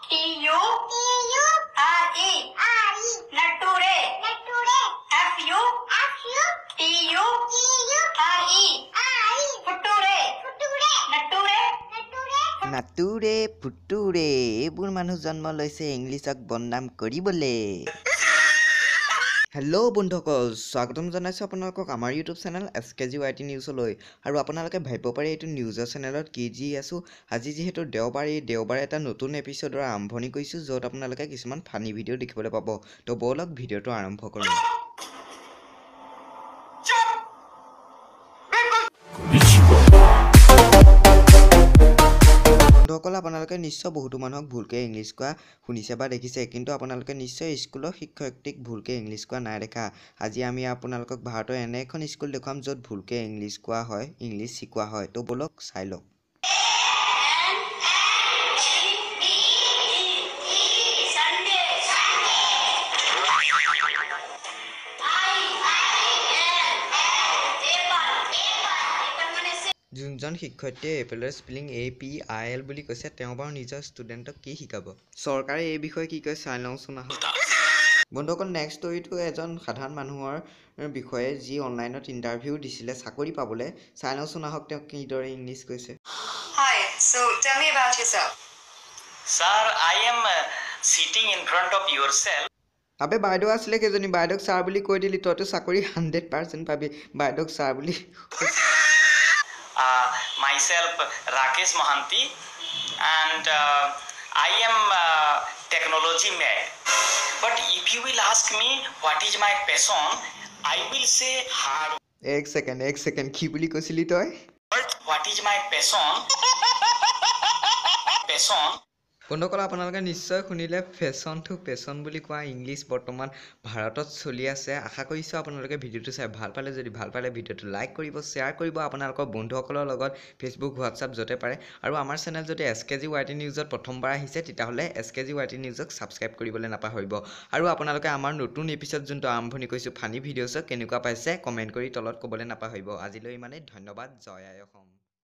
T-U-R-E Nature F-U-T-U-R-E Future নাতুৰে পুতুৰে এইবোৰ মানুহ জন্ম লৈছে ইংলিছক বদনাম কৰিবলে। হেল্ল' বন্ধুসকল, স্বাগতম জনাইছোঁ আপোনালোকক আমাৰ ইউটিউব চেনেল SKGYT নিউজলৈ। আৰু আপোনালোকে ভাবিব পাৰে এইটো নিউজৰ চেনেলত কি যি আছোঁ। আজি যিহেতু দেওবাৰে এটা নতুন এপিছ'ডৰ আৰম্ভণি কৰিছোঁ, য'ত আপোনালোকে কিছুমান ফানি ভিডিঅ' দেখিবলৈ পাব। তো ব'লক ভিডিঅ'টো আৰম্ভ কৰোঁ। বন্ধুসকল, আপোনালোকে নিশ্চয় বহুতো মানুহক ভুলকৈ ইংলিছ কোৱা শুনিছে বা দেখিছে, কিন্তু আপোনালোকে নিশ্চয় স্কুলৰ শিক্ষয়িত্ৰীক ভুলকৈ ইংলিছ কোৱা নাই দেখা। আজি আমি আপোনালোকক ভাৰতৰ এনে এখন স্কুল দেখুৱাম য'ত ভুলকৈ ইংলিছ কোৱা হয়, ইংলিছ শিকোৱা হয়। তো ব'লক চাই লওক। যোনজন শিক্ষয়িত্ৰীয়ে এপলৰ স্পেলিং APIL বুলি কৈছে, তেওঁ বাৰু নিজৰ ষ্টুডেণ্টক কি শিকাব? চৰকাৰে এই বিষয়ে কি কয় চাই লওঁচোন আহক। বন্ধুসকল, নেক্সট ষ্টৰিটো এজন সাধাৰণ মানুহৰ বিষয়ে যি অনলাইনত ইণ্টাৰভিউ দিছিলে চাকৰি পাবলৈ। চাই লওঁচোন আহক তেওঁ কিদৰে ইংলিছ কৈছে। Hi, so tell me about yourself. Sir, I am sitting in front of yourself. আবে বাইদেউ আছিলে কেইজনী, বাইদেউক ছাৰ বুলি কৈ দিলি, তইতো চাকৰি 100% পাবি। বাইদেউক ছাৰ বুলি Myself Rakesh Mohanty, and I am technology mad. But if you will ask me what is my passion, I will say hard. এক ছেকেণ্ড কি বুলি কৈছিলি তই? What is my passion? বন্ধুসকল, আপোনালোকে নিশ্চয় শুনিলে ফেশ্বনটো পেচন বুলি কোৱা ইংলিছ বৰ্তমান ভাৰতত চলি আছে। আশা কৰিছোঁ আপোনালোকে ভিডিঅ'টো চাই ভাল পালে। যদি ভাল পালে ভিডিঅ'টো লাইক কৰিব, শ্বেয়াৰ কৰিব আপোনালোকৰ বন্ধুসকলৰ লগত, ফেচবুক, হোৱাটছআপ য'তে পাৰে। আৰু আমাৰ চেনেল যদি SKGYT নিউজত প্ৰথমবাৰ আহিছে, তেতিয়াহ'লে SKGYT নিউজক ছাবস্ক্ৰাইব কৰিবলৈ নাপাহৰিব। আৰু আপোনালোকে আমাৰ নতুন এপিছ'ড যোনটো আৰম্ভণি কৰিছোঁ ফানি ভিডিঅ'ছক কেনেকুৱা পাইছে কমেণ্ট কৰি তলত ক'বলৈ নাপাহৰিব। আজিলৈ ইমানেই, ধন্যবাদ। জয় আই অসম।